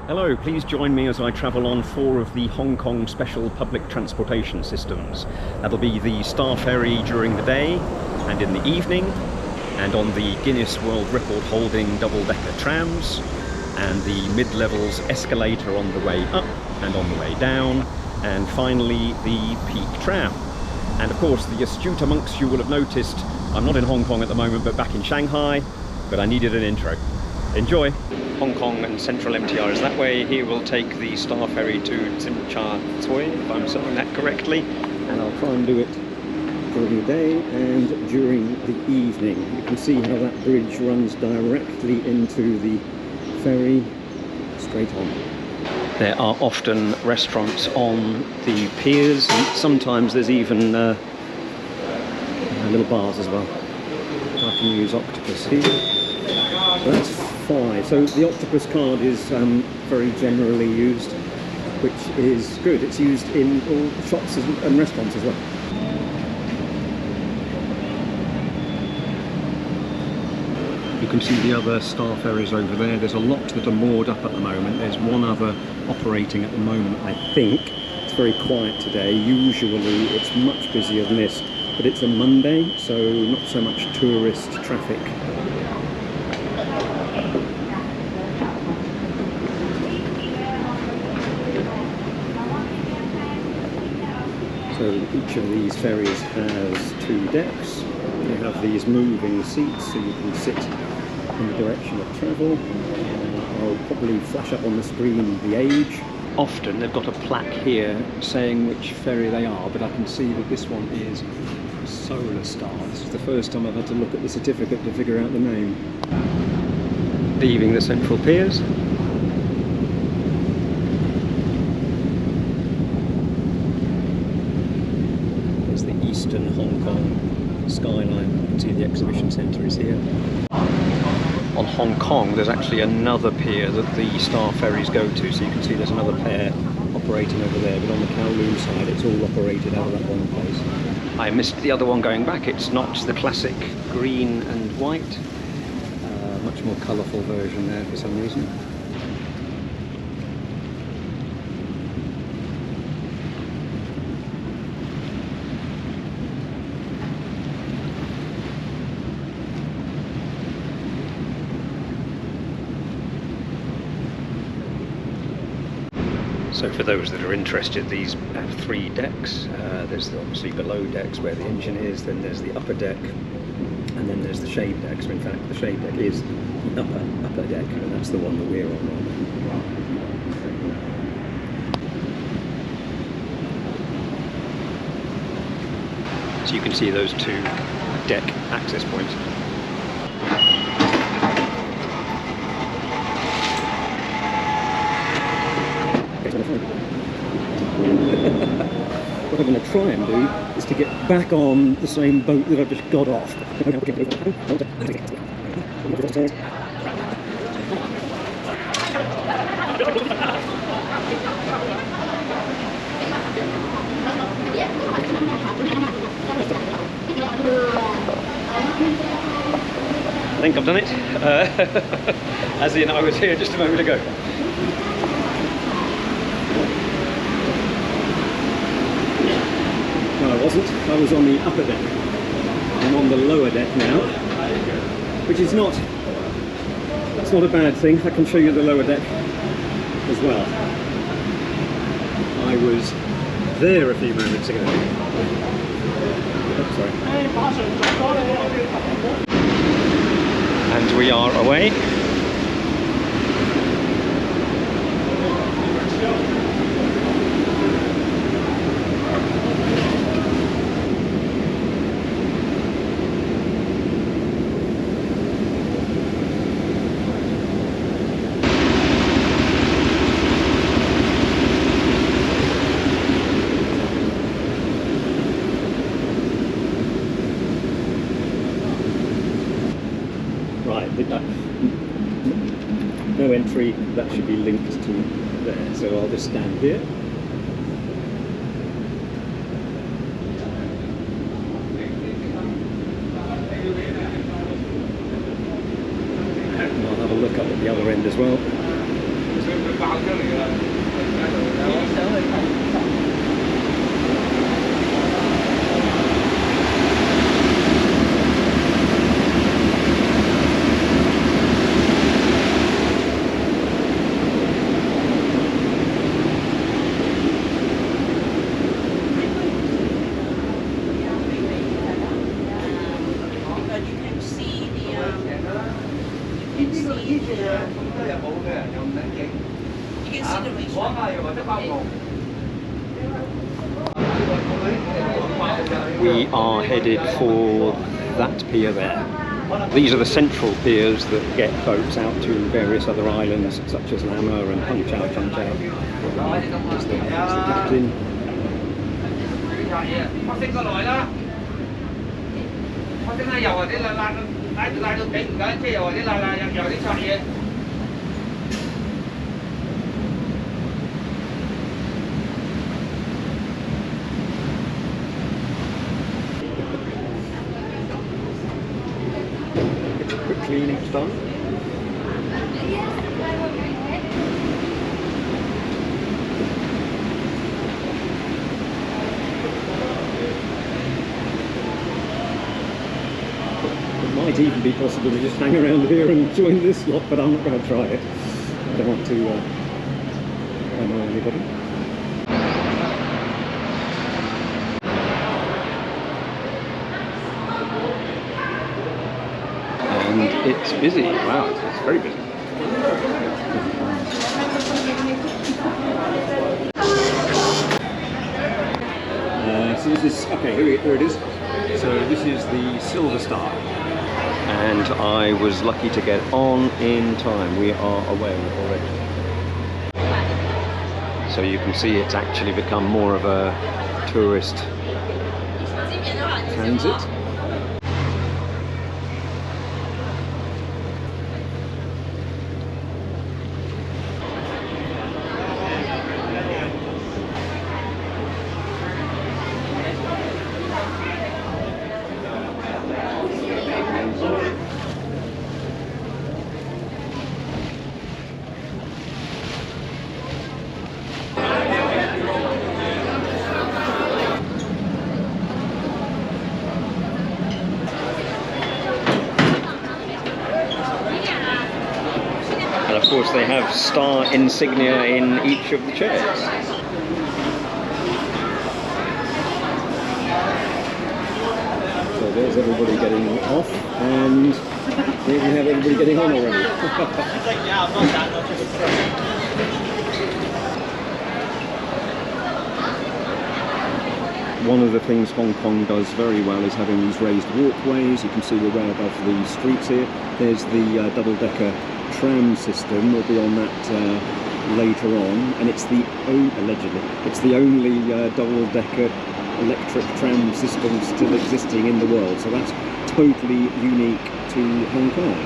Hello, please join me as I travel on 4 of the Hong Kong special public transportation systems. That'll be the Star Ferry during the day and in the evening, and on the Guinness World record holding double-decker trams, and the mid-levels Escalator on the way up and on the way down, and finally the Peak Tram. And of course, the astute amongst you will have noticed I'm not in Hong Kong at the moment, but back in Shanghai, but I needed an intro. Enjoy! Hong Kong and Central MTR is that way. Here we'll take the Star Ferry to Tsui, if I'm saying that correctly. And I'll try and do it during the day and during the evening. You can see how that bridge runs directly into the ferry, straight on. There are often restaurants on the piers, and sometimes there's even little bars as well. I can use Octopus here. So that's 5. So the Octopus card is very generally used, which is good. It's used in all shops and restaurants as well. You can see the other Star Ferries over there. There's a lot that are moored up at the moment. There's one other operating at the moment, I think. It's very quiet today. Usually it's much busier than this, but it's a Monday, so not so much tourist traffic. So each of these ferries has 2 decks. They have these moving seats so you can sit in the direction of travel. I'll probably flash up on the screen the age. Often they've got a plaque here saying which ferry they are, but I can see that this one is Solar Star. This is the first time I've had to look at the certificate to figure out the name. Leaving the central piers. There's the eastern Hong Kong skyline. You can see the exhibition centre is here. On Hong Kong there's actually another pier that the Star Ferries go to, so you can see there's another pair operating over there, but on the Kowloon side it's all operated out of that one place. I missed the other one going back. It's not the classic green and white, much more colourful version there for some reason. So for those that are interested, these have 3 decks. There's obviously below decks where the engine is, then there's the upper deck, and then there's the shade deck. So in fact the shade deck is the upper deck, and that's the one that we're on right now. So you can see those 2 deck access points. What I'm going to try and do is to get back on the same boat that I've just got off. I think I've done it, as in I was here just a moment ago. I wasn't. I was on the upper deck. I'm on the lower deck now, which is not, that's not a bad thing. I can show you the lower deck as well. I was there a few moments ago. Oh, sorry. And we are away. No entry, that should be linked to there, so I'll just stand here. And I'll have a look up at the other end as well. We are headed for that pier there. These are the central piers that get boats out to various other islands such as Lama and Punch Out. There's the captain. Quick cleaning's done. It might even be possible to just hang around here and join this lot, but I'm not going to try it. I don't want to annoy anybody. And it's busy. Wow, it's very busy. So this is, okay, here it is. So this is the Silver Star. And I was lucky to get on in time. We are away already. So you can see it's actually become more of a tourist transit. And of course they have star insignia in each of the chairs. So there's everybody getting off, and we even have everybody getting on already. One of the things Hong Kong does very well is having these raised walkways. You can see we're way above the streets here. There's the double-decker tram system. We'll be on that later on, and it's the allegedly it's the only double-decker electric tram system still existing in the world. So that's totally unique to Hong Kong.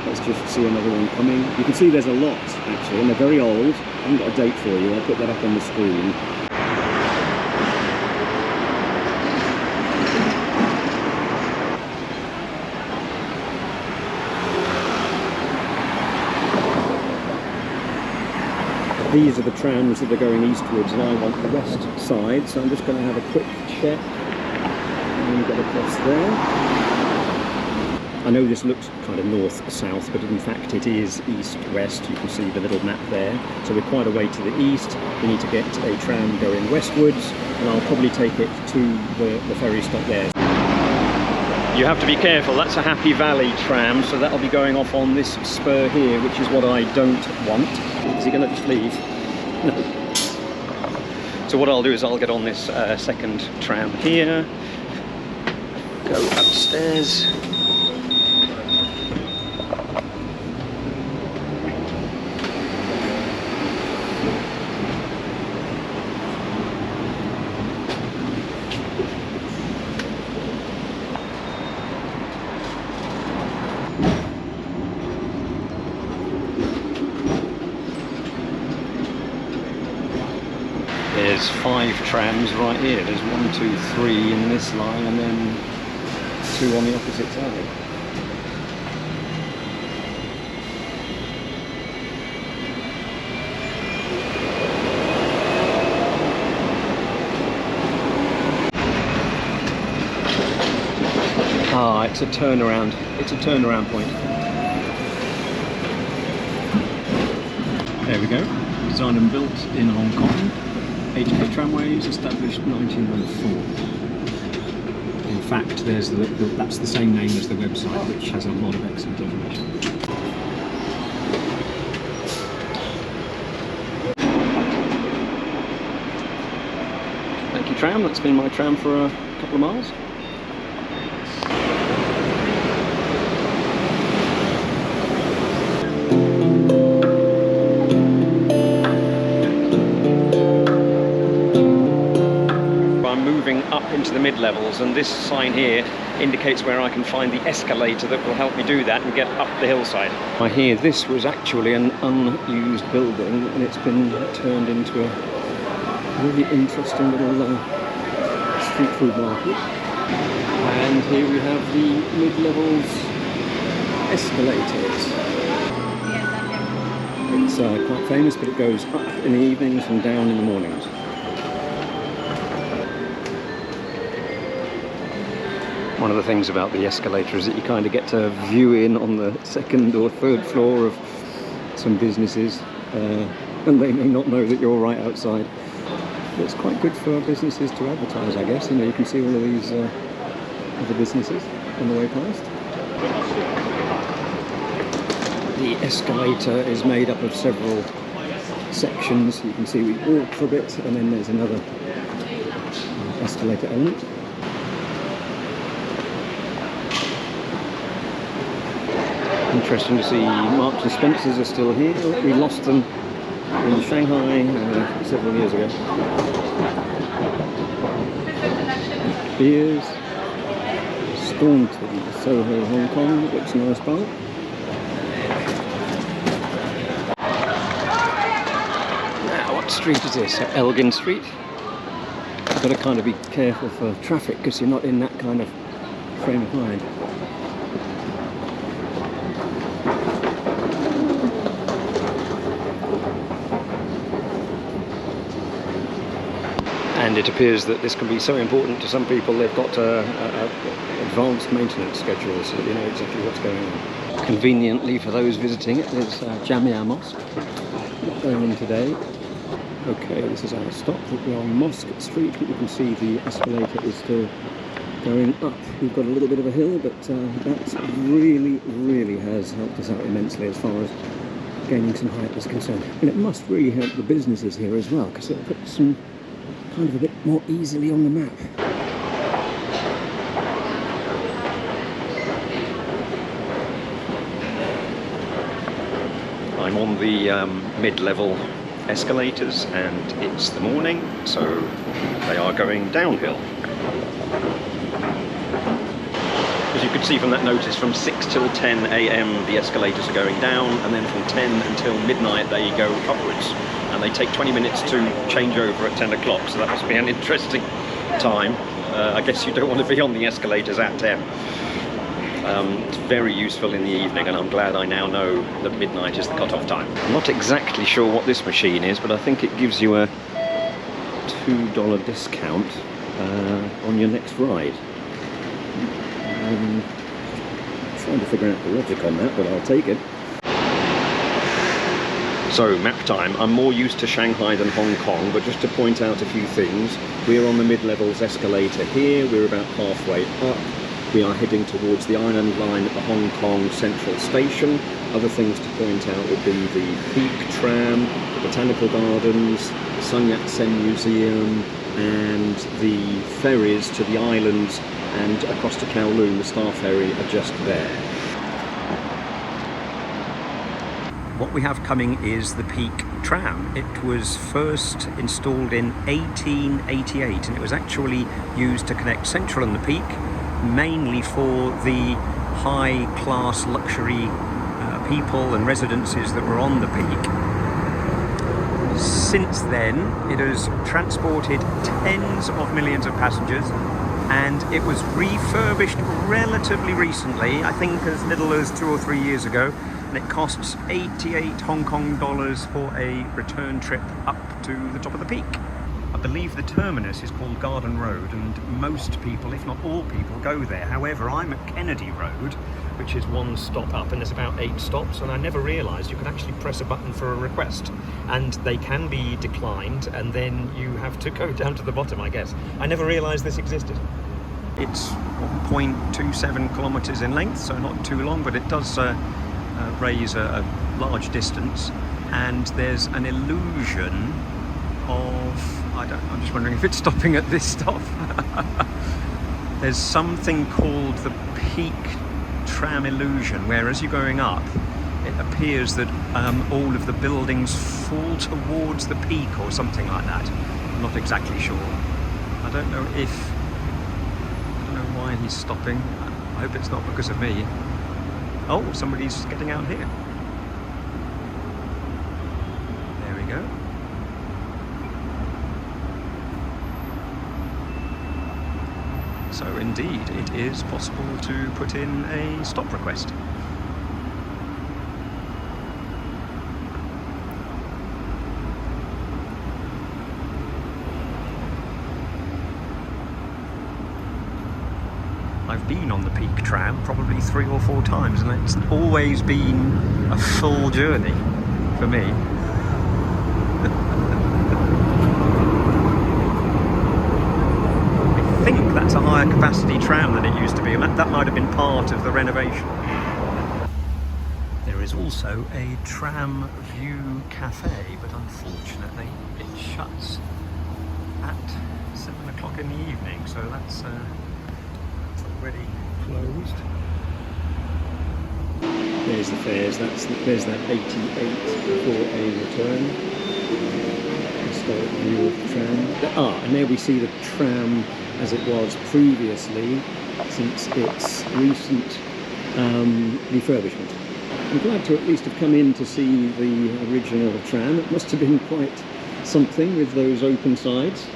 Let's just see another one coming. You can see there's a lot actually, and they're very old. I haven't got a date for you. I'll put that up on the screen. These are the trams that are going eastwards, and I want the west side, so I'm just going to have a quick check and get across there. I know this looks kind of north-south, but in fact it is east-west. You can see the little map there. So we're quite a way to the east. We need to get a tram going westwards, and I'll probably take it to the ferry stop there. You have to be careful, that's a Happy Valley tram, so that'll be going off on this spur here, which is what I don't want. Is he going to just leave? No. So what I'll do is I'll get on this second tram here, go upstairs. There's 5 trams right here. There's 1, 2, 3 in this line, and then 2 on the opposite side. Ah, it's a turnaround. It's a turnaround point. There we go. Designed and built in Hong Kong. HK Tramways, established 1904. In fact, that's the same name as the website, which has a lot of excellent information. Thank you, tram. That's been my tram for a couple of miles. Up into the mid-levels, and this sign here indicates where I can find the escalator that will help me do that and get up the hillside. I hear this was actually an unused building and it's been turned into a really interesting little street food market. And here we have the mid-levels escalators. It's quite famous, but it goes up in the evenings and down in the mornings. One of the things about the escalator is that you kind of get to view in on the second or third floor of some businesses, and they may not know that you're right outside. But it's quite good for businesses to advertise, I guess. You know, you can see all of these other businesses on the way past. The escalator is made up of several sections. You can see we walk for a bit, and then there's another escalator element. Interesting to see Marks and Spencer's are still here. We lost them in Shanghai several years ago. Beers, Staunton, Soho, Hong Kong, looks a nice bar. Now, what street is this? Elgin Street. You've got to kind of be careful for traffic because you're not in that kind of frame of mind. And it appears that this can be so important to some people they've got advanced maintenance schedules so that you know exactly what's going on. Conveniently for those visiting it, there's Jamia Mosque. Not going in today. Okay, this is our stop. We're on Mosque Street, but you can see the escalator is still going up. We've got a little bit of a hill, but that really has helped us out immensely as far as gaining some height is concerned. And it must really help the businesses here as well, because it puts them kind of a bit more easily on the map. I'm on the mid-level escalators and it's the morning, so they are going downhill. As you can see from that notice, from 6 till 10 AM the escalators are going down, and then from 10 until midnight they go upwards. And they take 20 minutes to change over at 10 o'clock, so that must be an interesting time. I guess you don't want to be on the escalators at 10. It's very useful in the evening, and I'm glad I now know that midnight is the cut-off time. I'm not exactly sure what this machine is, but I think it gives you a $2 discount on your next ride. I'm trying to figure out the logic on that, but I'll take it. So, map time. I'm more used to Shanghai than Hong Kong, but just to point out a few things. We're on the mid-levels escalator here. We're about halfway up. We are heading towards the Island Line at the Hong Kong Central Station. Other things to point out would be the Peak Tram, the Botanical Gardens, the Sun Yat-sen Museum, and the ferries to the islands and across to Kowloon. The Star Ferry are just there. What we have coming is the Peak Tram. It was first installed in 1888 and it was actually used to connect Central and the Peak, mainly for the high-class luxury people and residences that were on the Peak. Since then, it has transported tens of millions of passengers, and it was refurbished relatively recently, I think as little as 2 or 3 years ago, and it costs 88 Hong Kong dollars for a return trip up to the top of the Peak. A believe the terminus is called Garden Road, and most people, if not all people, go there. However, I'm at Kennedy Road, which is one stop up, and there's about 8 stops, and I never realised you could actually press a button for a request, and they can be declined, and then you have to go down to the bottom, I guess. I never realised this existed. It's 1.27 kilometres in length, so not too long, but it does raise a large distance, and there's an illusion of, I'm just wondering if it's stopping at this stop. There's something called the Peak Tram illusion, where as you're going up, it appears that all of the buildings fall towards the peak or something like that. I'm not exactly sure. I don't know why he's stopping. I hope it's not because of me. Oh, somebody's getting out here. There we go. So indeed, it is possible to put in a stop request. I've been on the Peak Tram probably 3 or 4 times, and it's always been a full journey for me. I think that's a higher capacity tram than it used to be, and that might have been part of the renovation. There is also a Tram View Cafe, but unfortunately it shuts at 7 o'clock in the evening, so that's already closed. There's the fares. There's that 88 for a return. Historic view of the tram. And there we see the tram as it was previously, since its recent refurbishment. I'm glad to at least have come in to see the original tram. It must have been quite something with those open sides.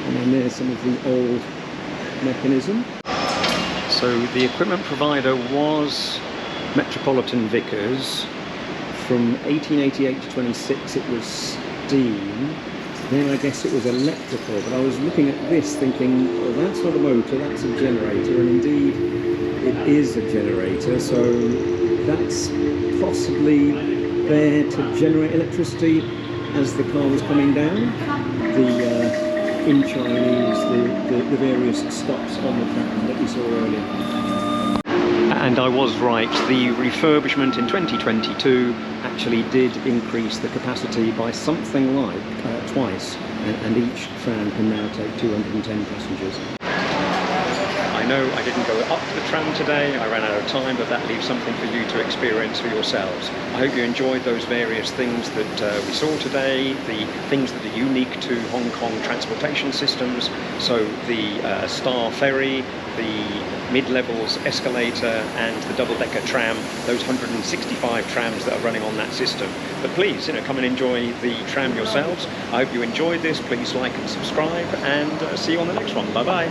And then there's some of the old mechanism. So the equipment provider was Metropolitan Vickers. From 1888 to 26 it was steam. Then I guess it was electrical, but I was looking at this thinking, well, that's not a motor, that's a generator, and indeed it is a generator, so that's possibly there to generate electricity as the car was coming down. In Chinese, the various stops on the tram that we saw earlier. And I was right, the refurbishment in 2022 actually did increase the capacity by something like twice, and each tram can now take 210 passengers. I know I didn't go up the tram today, I ran out of time, but that leaves something for you to experience for yourselves. I hope you enjoyed those various things that we saw today, the things that are unique to Hong Kong transportation systems. So the Star Ferry, the mid-levels Escalator, and the double-decker tram, those 165 trams that are running on that system. But please, come and enjoy the tram yourselves. I hope you enjoyed this. Please like and subscribe, and see you on the next one. Bye-bye.